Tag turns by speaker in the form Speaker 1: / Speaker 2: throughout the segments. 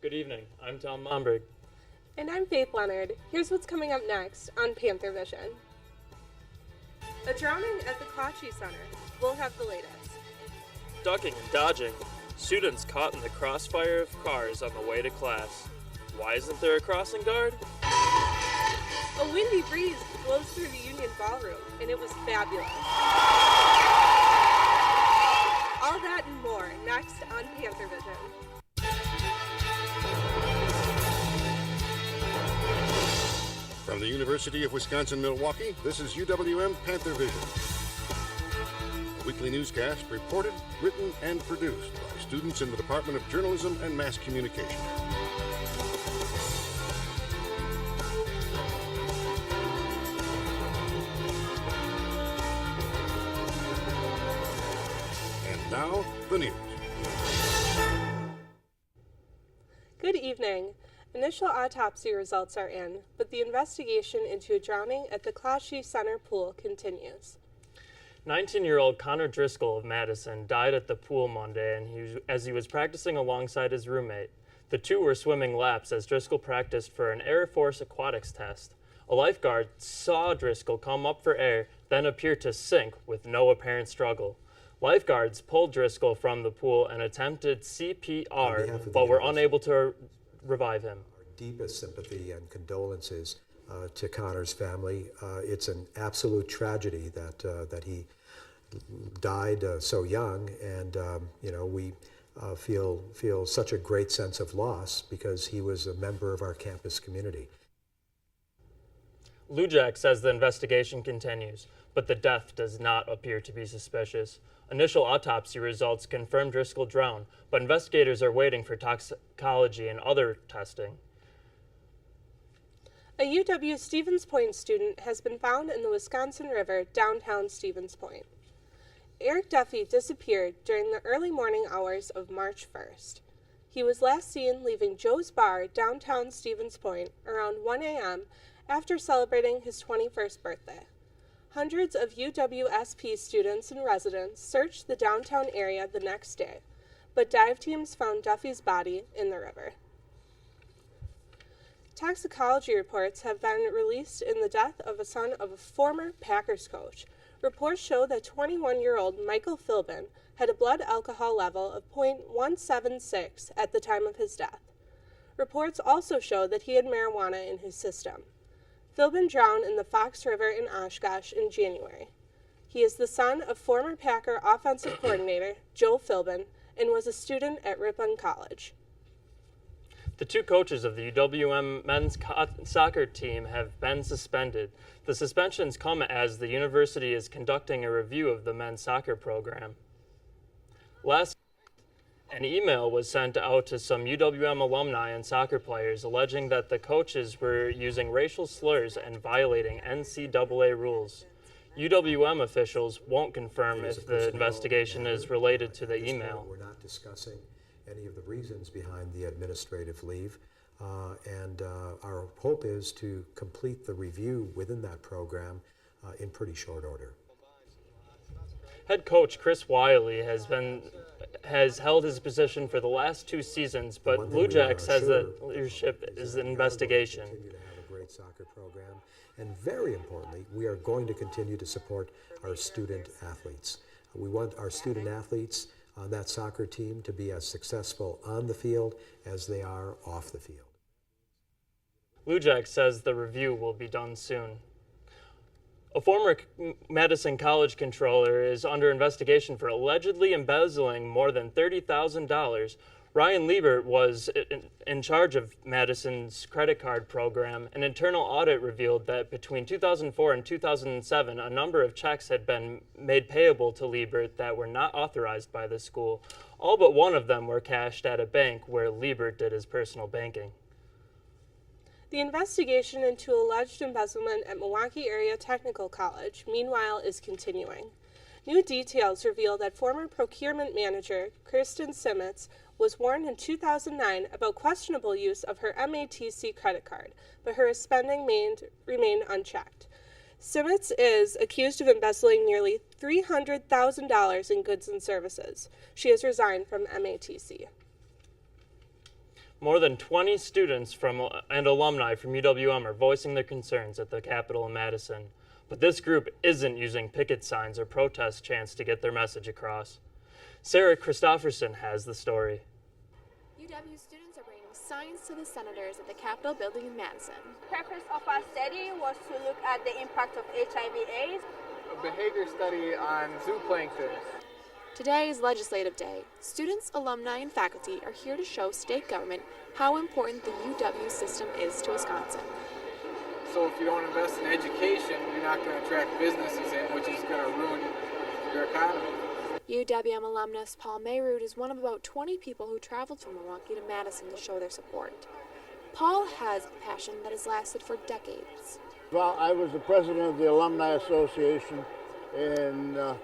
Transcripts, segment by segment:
Speaker 1: Good evening. I'm Tom Momberg.
Speaker 2: And I'm Faith Leonard. Here's what's coming up next on Panthervision. A drowning at the Klatchy Center. We'll have the latest.
Speaker 1: Ducking and dodging. Students caught in the crossfire of cars on the way to class. Why isn't there a crossing guard?
Speaker 2: A windy breeze blows through the Union Ballroom, and it was fabulous. All that and more next on Panthervision.
Speaker 3: From the University of Wisconsin-Milwaukee, this is UW-M Panthervision. A weekly newscast reported, written, and produced by students in the Department of Journalism and Mass Communication. And now, the news.
Speaker 2: Good evening. Initial autopsy results are in, but the investigation into a drowning at the Klatchy Center pool continues.
Speaker 1: 19-year-old Connor Driscoll of Madison died at the pool Monday as he was practicing alongside his roommate. The two were swimming laps as Driscoll practiced for an Air Force aquatics test. A lifeguard saw Driscoll come up for air, then appear to sink with no apparent struggle. Lifeguards pulled Driscoll from the pool and attempted CPR, but were unable to revive him.
Speaker 4: Our deepest sympathy and condolences to Connor's family. It's an absolute tragedy that he died so young, and we feel such a great sense of loss because he was a member of our campus community.
Speaker 1: Lujack says the investigation continues, but the death does not appear to be suspicious. Initial autopsy results confirm Driscoll drowned, but investigators are waiting for toxicology and other testing.
Speaker 2: A UW Stevens Point student has been found in the Wisconsin River downtown Stevens Point. Eric Duffy disappeared during the early morning hours of March 1st. He was last seen leaving Joe's Bar downtown Stevens Point around 1 a.m. after celebrating his 21st birthday. Hundreds of UW-SP students and residents searched the downtown area the next day, but dive teams found Duffy's body in the river. Toxicology reports have been released in the death of a son of a former Packers coach. Reports show that 21-year-old Michael Philbin had a blood alcohol level of .176 at the time of his death. Reports also show that he had marijuana in his system. Philbin drowned in the Fox River in Oshkosh in January. He is the son of former Packer offensive coordinator Joe Philbin and was a student at Ripon College.
Speaker 1: The two coaches of the UW-M men's soccer team have been suspended. The suspensions come as the university is conducting a review of the men's soccer program. An email was sent out to some UW-M alumni and soccer players alleging that the coaches were using racial slurs and violating NCAA rules. UW-M officials won't confirm if the investigation is related to the email.
Speaker 4: We're not discussing any of the reasons behind the administrative leave, and our hope is to complete the review within that program in pretty short order.
Speaker 1: Head coach Chris Wiley has held his position for the last two seasons, but Lujack says that leadership is an investigation.
Speaker 4: We continue to have a great soccer program, and very importantly, we are going to continue to support our student athletes. We want our student athletes on that soccer team to be as successful on the field as they are off the field.
Speaker 1: Lujack says the review will be done soon. A former Madison College controller is under investigation for allegedly embezzling more than $30,000. Ryan Liebert was in charge of Madison's credit card program. An internal audit revealed that between 2004 and 2007, a number of checks had been made payable to Liebert that were not authorized by the school. All but one of them were cashed at a bank where Liebert did his personal banking.
Speaker 2: The investigation into alleged embezzlement at Milwaukee Area Technical College, meanwhile, is continuing. New details reveal that former procurement manager Kirsten Simmons was warned in 2009 about questionable use of her MATC credit card, but her spending remained unchecked. Simmons is accused of embezzling nearly $300,000 in goods and services. She has resigned from MATC.
Speaker 1: More than 20 students and alumni from UWM are voicing their concerns at the Capitol in Madison. But this group isn't using picket signs or protest chants to get their message across. Sarah Christofferson has the story.
Speaker 5: UW students are bringing signs to the senators at the Capitol building in Madison.
Speaker 6: The purpose of our study was to look at the impact of HIV/AIDS.
Speaker 7: A behavior study on zooplankton.
Speaker 5: Today is Legislative Day. Students, alumni, and faculty are here to show state government how important the UW system is to Wisconsin.
Speaker 7: So if you don't invest in education, you're not going to attract businesses in, which is going to ruin your economy.
Speaker 5: UWM alumnus Paul Mayrood is one of about 20 people who traveled from Milwaukee to Madison to show their support. Paul has a passion that has lasted for decades.
Speaker 8: Well, I was the president of the Alumni Association in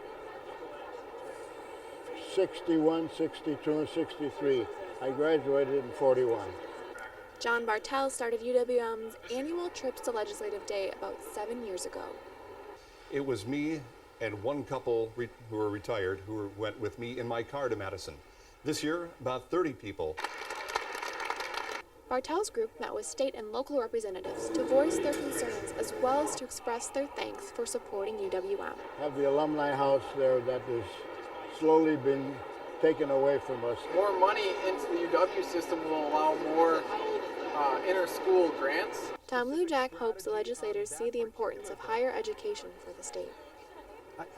Speaker 8: 61, 62, and 63. I graduated in 41.
Speaker 5: John Bartell started UWM's annual trips to Legislative Day about 7 years ago.
Speaker 9: It was me and one couple who were retired who went with me in my car to Madison. This year, about 30 people.
Speaker 5: Bartell's group met with state and local representatives to voice their concerns as well as to express their thanks for supporting UWM.
Speaker 8: Have the alumni house there that has slowly been taken away from us.
Speaker 7: More money into the UW system will allow more inter-school grants.
Speaker 5: Tom Lujak hopes the legislators see the importance of higher education for the state.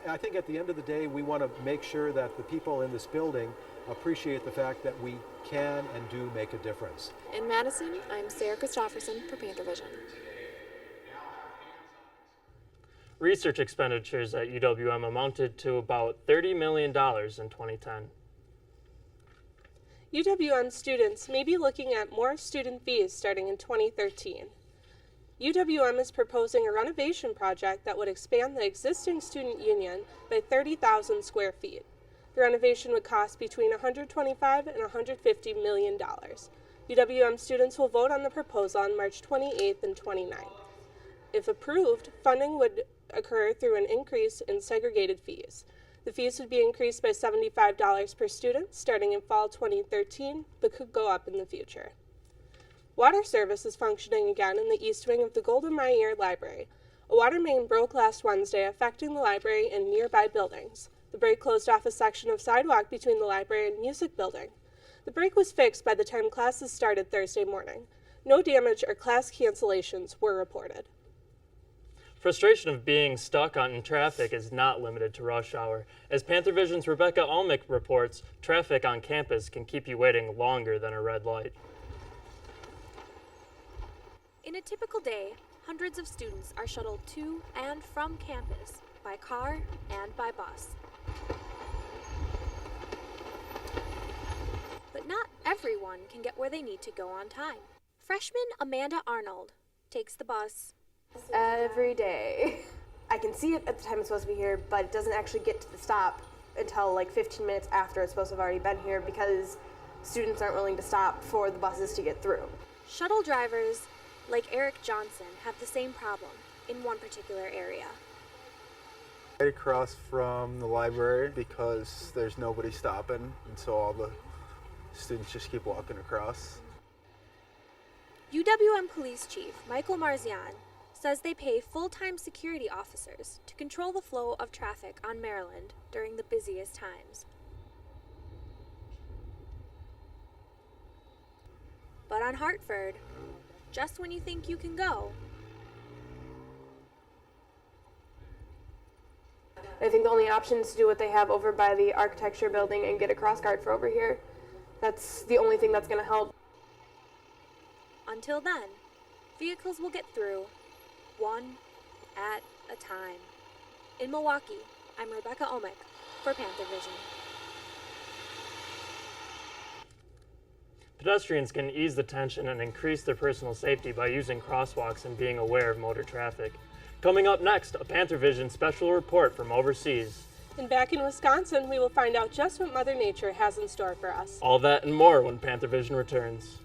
Speaker 10: I think at the end of the day, we want to make sure that the people in this building appreciate the fact that we can and do make a difference.
Speaker 5: In Madison, I'm Sarah Christofferson for Panthervision.
Speaker 1: Research expenditures at UWM amounted to about $30 million in 2010.
Speaker 2: UWM students may be looking at more student fees starting in 2013. UWM is proposing a renovation project that would expand the existing student union by 30,000 square feet. The renovation would cost between $125 and $150 million. UWM students will vote on the proposal on March 28th and 29th. If approved, funding would occur through an increase in segregated fees. The fees would be increased by $75 per student starting in fall 2013, but could go up in the future. Water service is functioning again in the east wing of the Golden Meyer Library. A water main broke last Wednesday, affecting the library and nearby buildings. The break closed off a section of sidewalk between the library and music building. The break was fixed by the time classes started Thursday morning. No damage or class cancellations were reported.
Speaker 1: Frustration of being stuck in traffic is not limited to rush hour. As Panthervision's Rebecca Almick reports, traffic on campus can keep you waiting longer than a red light.
Speaker 11: In a typical day, hundreds of students are shuttled to and from campus by car and by bus. But not everyone can get where they need to go on time. Freshman Amanda Arnold takes the bus
Speaker 12: every day. I can see it at the time it's supposed to be here, but it doesn't actually get to the stop until like 15 minutes after it's supposed to have already been here because students aren't willing to stop for the buses to get through.
Speaker 11: Shuttle drivers like Eric Johnson have the same problem in one particular area.
Speaker 13: Right across from the library because there's nobody stopping, and so all the students just keep walking across.
Speaker 11: UWM Police Chief Michael Marzian says they pay full-time security officers to control the flow of traffic on Maryland during the busiest times. But on Hartford, just when you think you can go,
Speaker 12: I think the only option is to do what they have over by the architecture building and get a cross guard for over here. That's the only thing that's going to help.
Speaker 11: Until then, vehicles will get through, one at a time. In Milwaukee, I'm Rebecca Omick for Panthervision.
Speaker 1: Pedestrians can ease the tension and increase their personal safety by using crosswalks and being aware of motor traffic. Coming up next, a Panthervision special report from overseas.
Speaker 2: And back in Wisconsin, we will find out just what Mother Nature has in store for us.
Speaker 1: All that and more when Panthervision returns.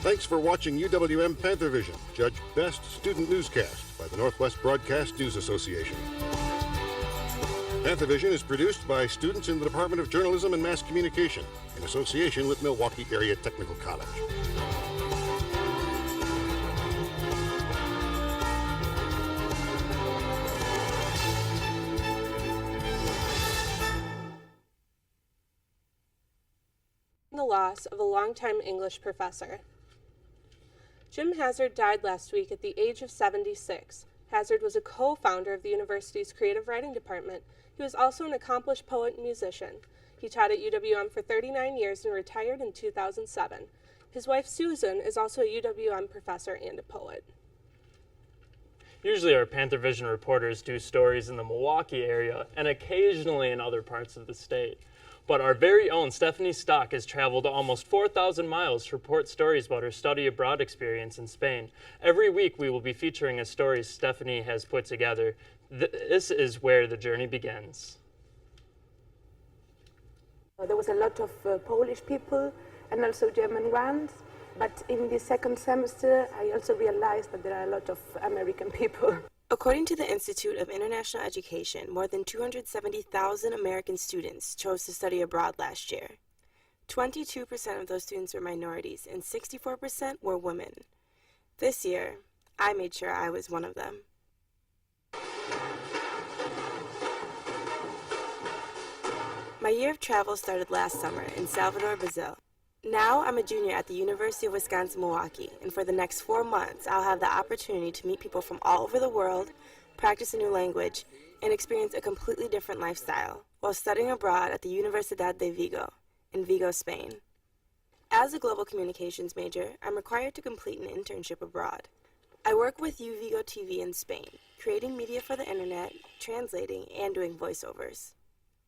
Speaker 3: Thanks for watching UWM Panthervision, judged Best Student Newscast by the Northwest Broadcast News Association. Panthervision is produced by students in the Department of Journalism and Mass Communication in association with Milwaukee Area Technical College.
Speaker 2: The loss of a longtime English professor. Jim Hazard died last week at the age of 76. Hazard was a co-founder of the university's creative writing department. He was also an accomplished poet and musician. He taught at UWM for 39 years and retired in 2007. His wife Susan is also a UWM professor and a poet.
Speaker 1: Usually our Panthervision reporters do stories in the Milwaukee area and occasionally in other parts of the state. But our very own Stephanie Stock has traveled almost 4,000 miles to report stories about her study abroad experience in Spain. Every week we will be featuring a story Stephanie has put together. This is where the journey begins.
Speaker 14: There was a lot of Polish people and also German ones, but in the second semester I also realized that there are a lot of American people.
Speaker 15: According to the Institute of International Education, more than 270,000 American students chose to study abroad last year. 22% of those students were minorities and 64% were women. This year, I made sure I was one of them. My year of travel started last summer in Salvador, Brazil. Now I'm a junior at the University of Wisconsin-Milwaukee, and for the next 4 months, I'll have the opportunity to meet people from all over the world, practice a new language, and experience a completely different lifestyle while studying abroad at the Universidad de Vigo in Vigo, Spain. As a global communications major, I'm required to complete an internship abroad. I work with UVigo TV in Spain, creating media for the internet, translating, and doing voiceovers.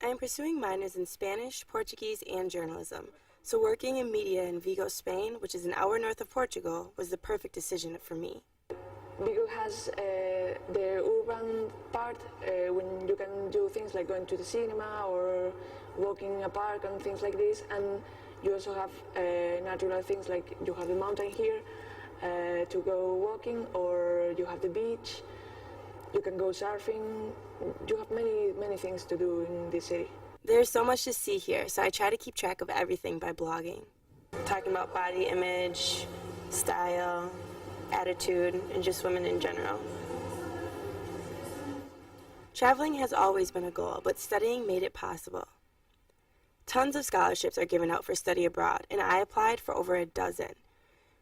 Speaker 15: I am pursuing minors in Spanish, Portuguese, and journalism, so working in media in Vigo, Spain, which is an hour north of Portugal, was the perfect decision for me.
Speaker 16: Vigo has the urban part when you can do things like going to the cinema or walking in a park and things like this, and you also have natural things like you have the mountain here to go walking, or you have the beach, you can go surfing, you have many things to do in this city.
Speaker 15: There's so much to see here, so I try to keep track of everything by blogging. Talking about body image, style, attitude, and just women in general. Traveling has always been a goal, but studying made it possible. Tons of scholarships are given out for study abroad, and I applied for over a dozen.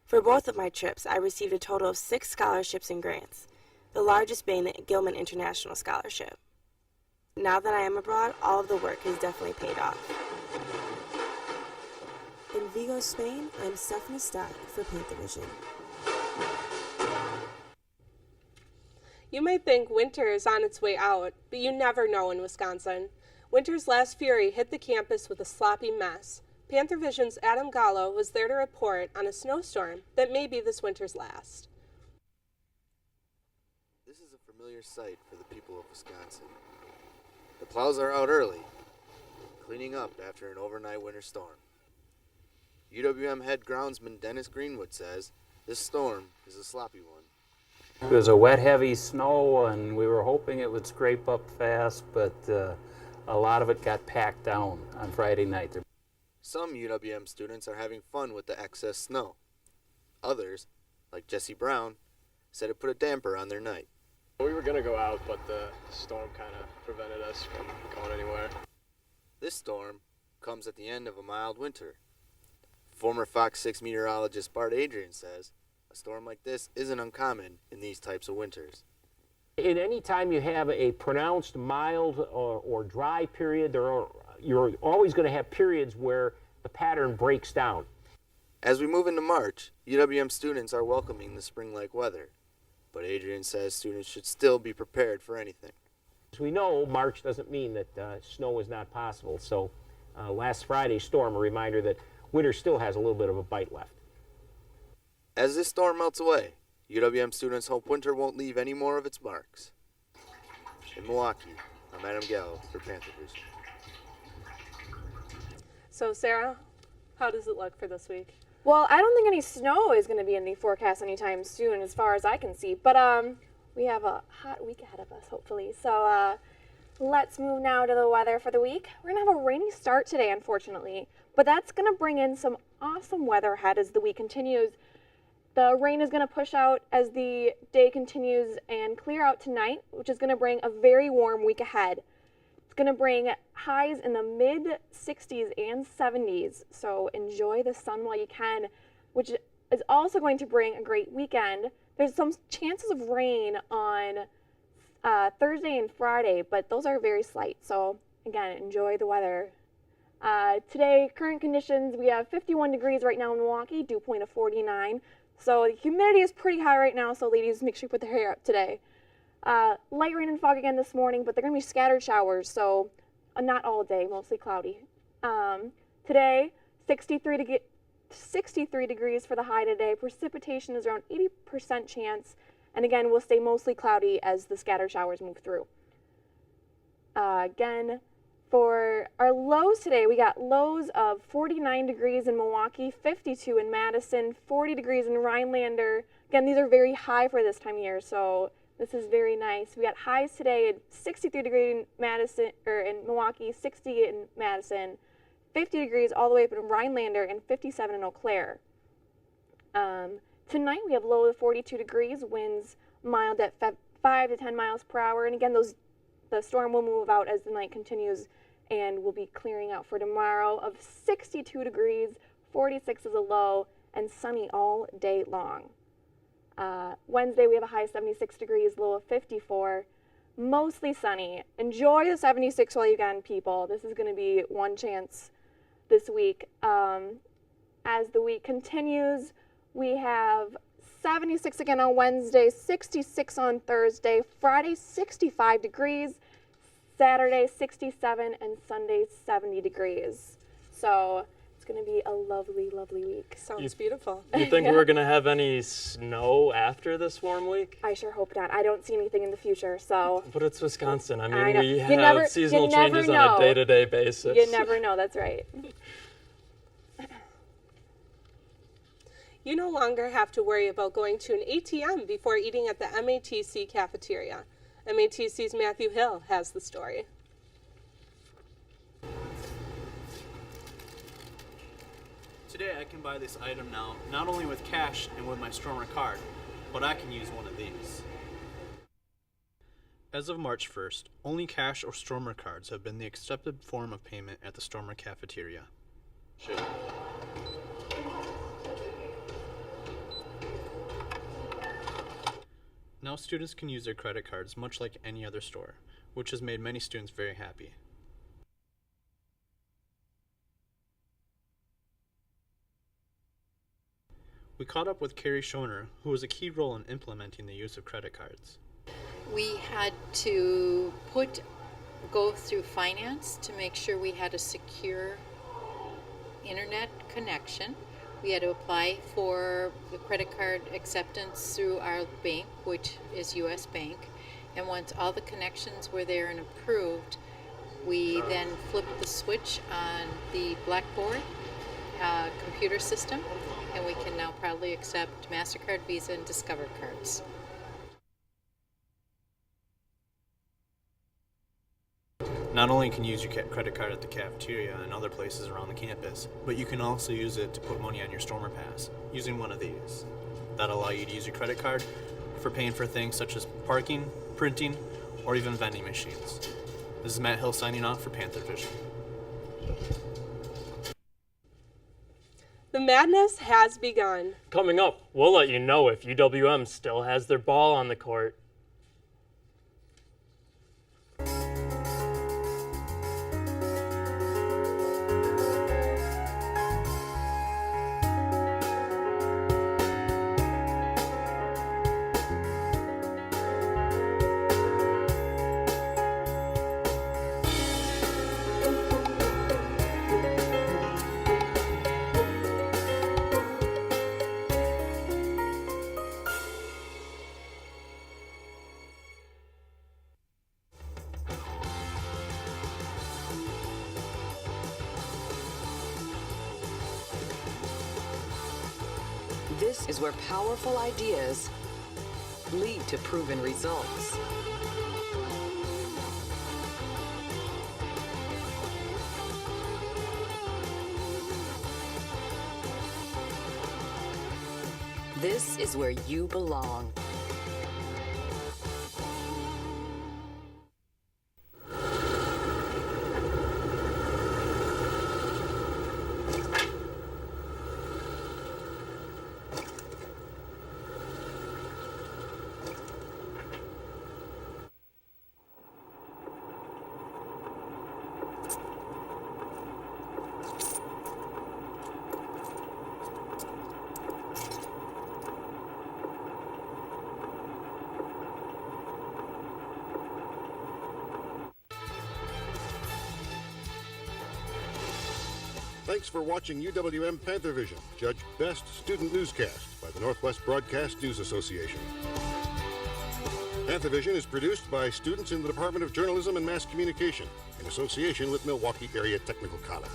Speaker 15: For both of my trips, I received a total of 6 scholarships and grants, the largest being the Gilman International Scholarship. Now that I am abroad, all of the work has definitely paid off. In Vigo, Spain, I'm Stephanie Stock for Panthervision.
Speaker 2: You might think winter is on its way out, but you never know in Wisconsin. Winter's last fury hit the campus with a sloppy mess. Panthervision's Adam Gallo was there to report on a snowstorm that may be this winter's last.
Speaker 17: This is a familiar sight for the people of Wisconsin. The plows are out early, cleaning up after an overnight winter storm. UWM head groundsman Dennis Greenwood says this storm is a sloppy one.
Speaker 18: It was a wet, heavy snow, and we were hoping it would scrape up fast, but a lot of it got packed down on Friday night.
Speaker 17: Some UWM students are having fun with the excess snow. Others, like Jesse Brown, said it put a damper on their night.
Speaker 19: We were going to go out, but the storm kind of prevented us from going anywhere.
Speaker 17: This storm comes at the end of a mild winter. Former Fox 6 meteorologist Bart Adrian says a storm like this isn't uncommon in these types of winters.
Speaker 20: In any time you have a pronounced mild or dry period, you're always going to have periods where the pattern breaks down.
Speaker 17: As we move into March, UWM students are welcoming the spring-like weather. But Adrian says students should still be prepared for anything.
Speaker 20: As we know, March doesn't mean that snow is not possible. So last Friday's storm, a reminder that winter still has a little bit of a bite left.
Speaker 17: As this storm melts away, UWM students hope winter won't leave any more of its marks. In Milwaukee, I'm Adam Gallo for Panthervision.
Speaker 2: So Sarah, how does it look for this week?
Speaker 5: Well, I don't think any snow is going to be in the forecast anytime soon, as far as I can see. But we have a hot week ahead of us, hopefully. So let's move now to the weather for the week. We're going to have a rainy start today, unfortunately, but that's going to bring in some awesome weather ahead as the week continues. The rain is going to push out as the day continues and clear out tonight, which is going to bring a very warm week ahead. It's going to bring highs in the mid-60s and 70s, so enjoy the sun while you can, which is also going to bring a great weekend. There's some chances of rain on Thursday and Friday, but those are very slight, so again, enjoy the weather. Today, current conditions, we have 51 degrees right now in Milwaukee, dew point of 49. So the humidity is pretty high right now, so ladies, make sure you put their hair up today. Light rain and fog again this morning, but they're going to be scattered showers, so not all day, mostly cloudy. Today, 63 degrees for the high today. Precipitation is around 80% chance, and again, will stay mostly cloudy as the scattered showers move through. Again, for our lows today, we got lows of 49 degrees in Milwaukee, 52 in Madison, 40 degrees in Rhinelander. Again, these are very high for this time of year, so this is very nice. We got highs today at 63 degrees in Madison, or in Milwaukee, 60 in Madison, 50 degrees all the way up in Rhinelander, and 57 in Eau Claire. Tonight we have low of 42 degrees, winds mild at 5 to 10 miles per hour, and again, the storm will move out as the night continues and will be clearing out for tomorrow of 62 degrees, 46 is a low, and sunny all day long. Wednesday we have a high of 76 degrees, low of 54, mostly sunny. Enjoy the 76 while you can, people. This is going to be one chance this week. As the week continues, we have 76 again on Wednesday, 66 on Thursday, Friday 65 degrees, Saturday 67, and Sunday 70 degrees. So it's going to be a lovely, lovely week.
Speaker 2: Sounds beautiful.
Speaker 1: You think we're going to have any snow after this warm week?
Speaker 5: I sure hope not. I don't see anything in the future, so.
Speaker 1: But it's Wisconsin. I mean,
Speaker 5: I know.
Speaker 1: we have seasonal changes on a day-to-day basis.
Speaker 5: You never know, that's right.
Speaker 2: You no longer have to worry about going to an ATM before eating at the MATC cafeteria. MATC's Matthew Hill has the story.
Speaker 21: Today I can buy this item now, not only with cash and with my Stormer card, but I can use one of these. As of March 1st, only cash or Stormer cards have been the accepted form of payment at the Stormer cafeteria. Now students can use their credit cards much like any other store, which has made many students very happy. We caught up with Carrie Schoner, who was a key role in implementing the use of credit cards.
Speaker 22: We had to go through finance to make sure we had a secure internet connection. We had to apply for the credit card acceptance through our bank, which is U.S. Bank. And once all the connections were there and approved, we then flipped the switch on the Blackboard computer system, and we can now proudly accept MasterCard, Visa, and Discover cards.
Speaker 21: Not only can you use your credit card at the cafeteria and other places around the campus, but you can also use it to put money on your Stormer Pass using one of these. That'll allow you to use your credit card for paying for things such as parking, printing, or even vending machines. This is Matt Hill signing off for Panthervision.
Speaker 2: The madness has begun.
Speaker 1: Coming up, we'll let you know if UWM still has their ball on the court.
Speaker 4: This is where powerful ideas lead to proven results. This is where you belong.
Speaker 3: Thanks for watching UWM Panthervision, judged Best Student Newscast by the Northwest Broadcast News Association. Panthervision is produced by students in the Department of Journalism and Mass Communication in association with Milwaukee Area Technical College.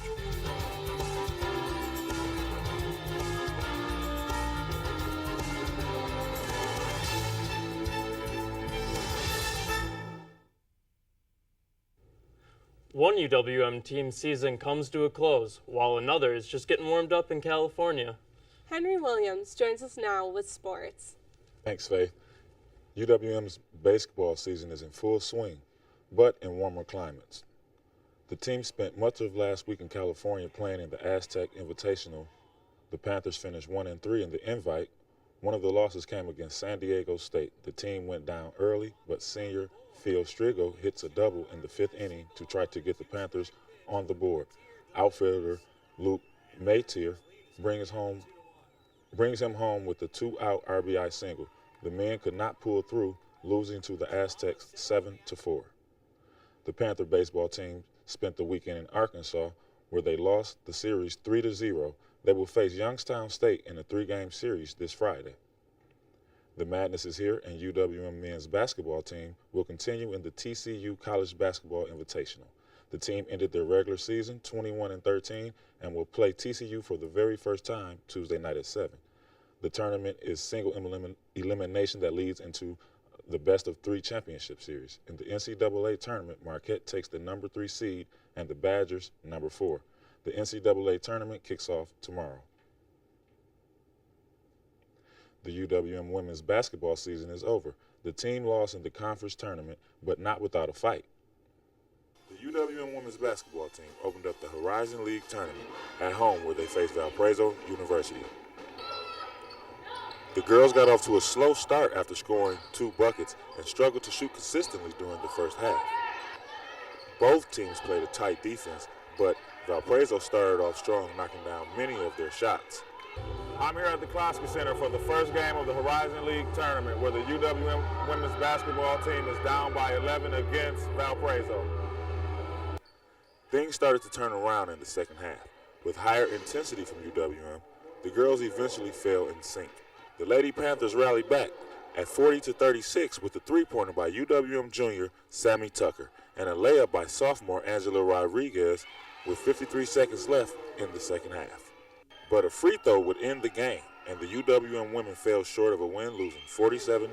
Speaker 1: One UWM team season comes to a close, while another is just getting warmed up in California.
Speaker 2: Henry Williams joins us now with sports.
Speaker 6: Thanks, Faith. UWM's basketball season is in full swing, but in warmer climates. The team spent much of last week in California playing in the Aztec Invitational. The Panthers finished 1-3 in the invite. One of the losses came against San Diego State. The team went down early, but senior Phil Strigo hits a double in the 5th inning to try to get the Panthers on the board. Outfielder Luke Maytier brings him home with a 2-out RBI single. The men could not pull through, losing to the Aztecs 7-4. The Panther baseball team spent the weekend in Arkansas, where they lost the series 3-0. They will face Youngstown State in a 3-game series this Friday. The madness is here, and UWM men's basketball team will continue in the TCU College Basketball Invitational. The team ended their regular season 21-13 and will play TCU for the very first time Tuesday night at 7. The tournament is single elimination that leads into the best-of-3 championship series. In the NCAA tournament, Marquette takes the number 3 seed and the Badgers number 4. The NCAA tournament kicks off tomorrow. The UWM women's basketball season is over. The team lost in the conference tournament, but not without a fight. The UWM women's basketball team opened up the Horizon League tournament at home, where they faced Valparaiso University. The girls got off to a slow start after scoring 2 buckets and struggled to shoot consistently during the first half. Both teams played a tight defense, but Valparaiso started off strong, knocking down many of their shots. I'm here at the Kloski Center for the first game of the Horizon League tournament, where the UWM women's basketball team is down by 11 against Valparaiso. Things started to turn around in the second half. With higher intensity from UWM, the girls eventually fell in sync. The Lady Panthers rallied back at 40-36 with a 3-pointer by UWM junior Sammy Tucker and a layup by sophomore Angela Rodriguez with 53 seconds left in the second half. But a free throw would end the game, and the UWM women fell short of a win, losing 47-39.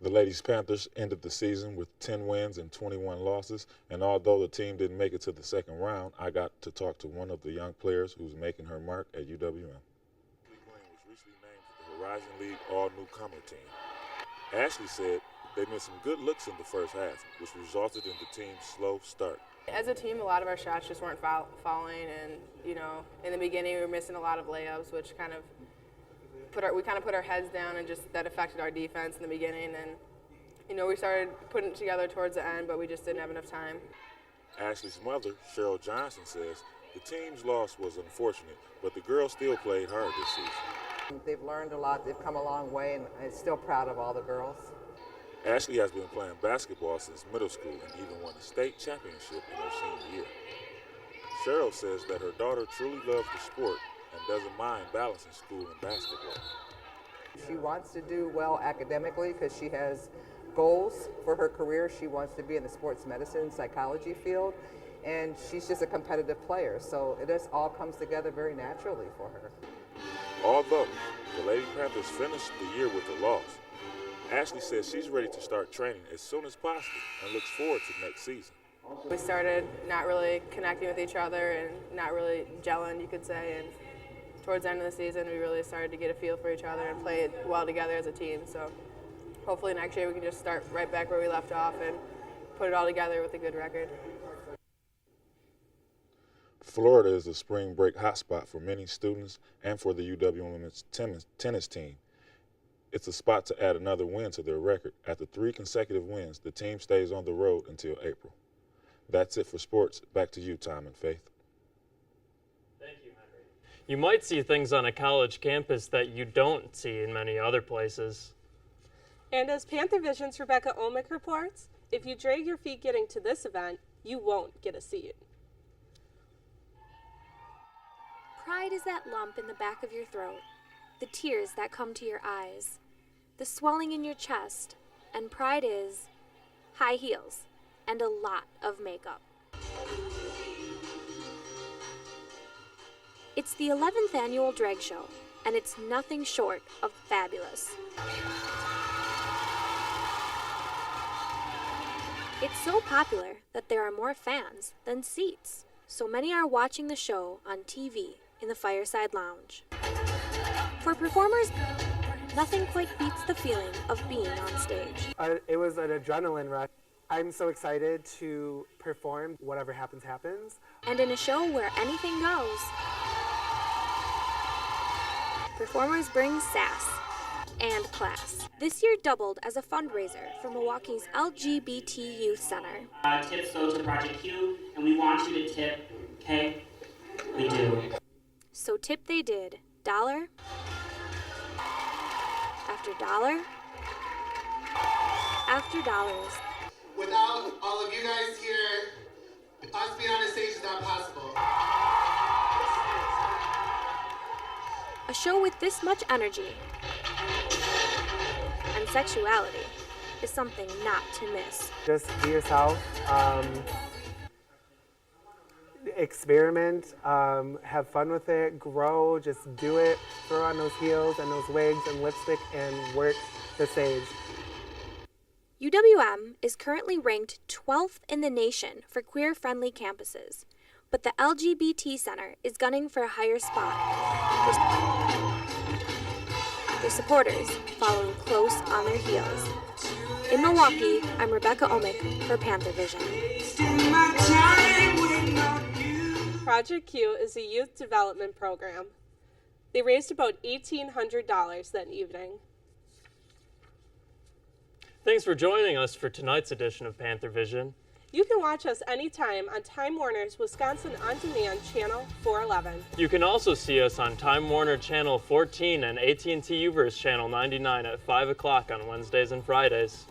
Speaker 6: The Ladies Panthers ended the season with 10 wins and 21 losses, and although the team didn't make it to the second round, I got to talk to one of the young players who's making her mark at UWM. Was recently named to the Horizon League All-Newcomer team. Ashley said they missed some good looks in the first half, which resulted in the team's slow start.
Speaker 23: As a team, a lot of our shots just weren't falling, and in the beginning we were missing a lot of layups, which kind of put our heads down, and just that affected our defense in the beginning. And we started putting it together towards the end, but we just didn't have enough time.
Speaker 6: Ashley's mother, Cheryl Johnson, says the team's loss was unfortunate, but the girls still played hard this season.
Speaker 24: They've learned a lot. They've come a long way, and I'm still proud of all the girls.
Speaker 6: Ashley has been playing basketball since middle school and even won a state championship in her senior year. Cheryl says that her daughter truly loves the sport and doesn't mind balancing school and basketball.
Speaker 24: She wants to do well academically because she has goals for her career. She wants to be in the sports medicine psychology field, and she's just a competitive player. So it just all comes together very naturally for her.
Speaker 6: Although the Lady Panthers finished the year with a loss, Ashley says she's ready to start training as soon as possible and looks forward to next season.
Speaker 23: We started not really connecting with each other and not really gelling, you could say, and towards the end of the season we really started to get a feel for each other and play well together as a team. So hopefully next year we can just start right back where we left off and put it all together with a good record.
Speaker 6: Florida is a spring break hotspot for many students and for the UW women's tennis team. It's a spot to add another win to their record. After 3 consecutive wins, the team stays on the road until April. That's it for sports. Back to you, Tom and Faith.
Speaker 1: Thank you, Henry. You might see things on a college campus that you don't see in many other places.
Speaker 2: And as Panthervision's Rebecca Omick reports, if you drag your feet getting to this event, you won't get a seat.
Speaker 11: Pride is that lump in the back of your throat, the tears that come to your eyes, the swelling in your chest, and pride is high heels and a lot of makeup. It's the 11th annual drag show, and it's nothing short of fabulous. It's so popular that there are more fans than seats, so many are watching the show on TV in the Fireside Lounge. For performers, nothing quite beats the feeling of being on stage.
Speaker 7: It was an adrenaline rush. I'm so excited to perform. Whatever happens, happens.
Speaker 11: And in a show where anything goes, performers bring sass and class. This year doubled as a fundraiser for Milwaukee's LGBT Youth Center.
Speaker 8: Tips go to Project Q, and we want you to tip, okay? We do.
Speaker 11: So tip they did, dollar after dollar after dollars.
Speaker 9: Without all of you guys here, us being on the stage is not possible.
Speaker 11: A show with this much energy and sexuality is something not to miss.
Speaker 7: Just be yourself, experiment, have fun with it, grow, just do it, throw on those heels and those wigs and lipstick and work the stage.
Speaker 11: UWM is currently ranked 12th in the nation for queer-friendly campuses, but the LGBT Center is gunning for a higher spot. Their supporters following close on their heels. In Milwaukee, I'm Rebecca Omick for Panthervision.
Speaker 2: Project Q is a youth development program. They raised about $1,800 that evening.
Speaker 1: Thanks for joining us for tonight's edition of Panthervision.
Speaker 2: You can watch us anytime on Time Warner's Wisconsin On Demand Channel 411.
Speaker 1: You can also see us on Time Warner Channel 14 and AT&T Uverse Channel 99 at 5 o'clock on Wednesdays and Fridays.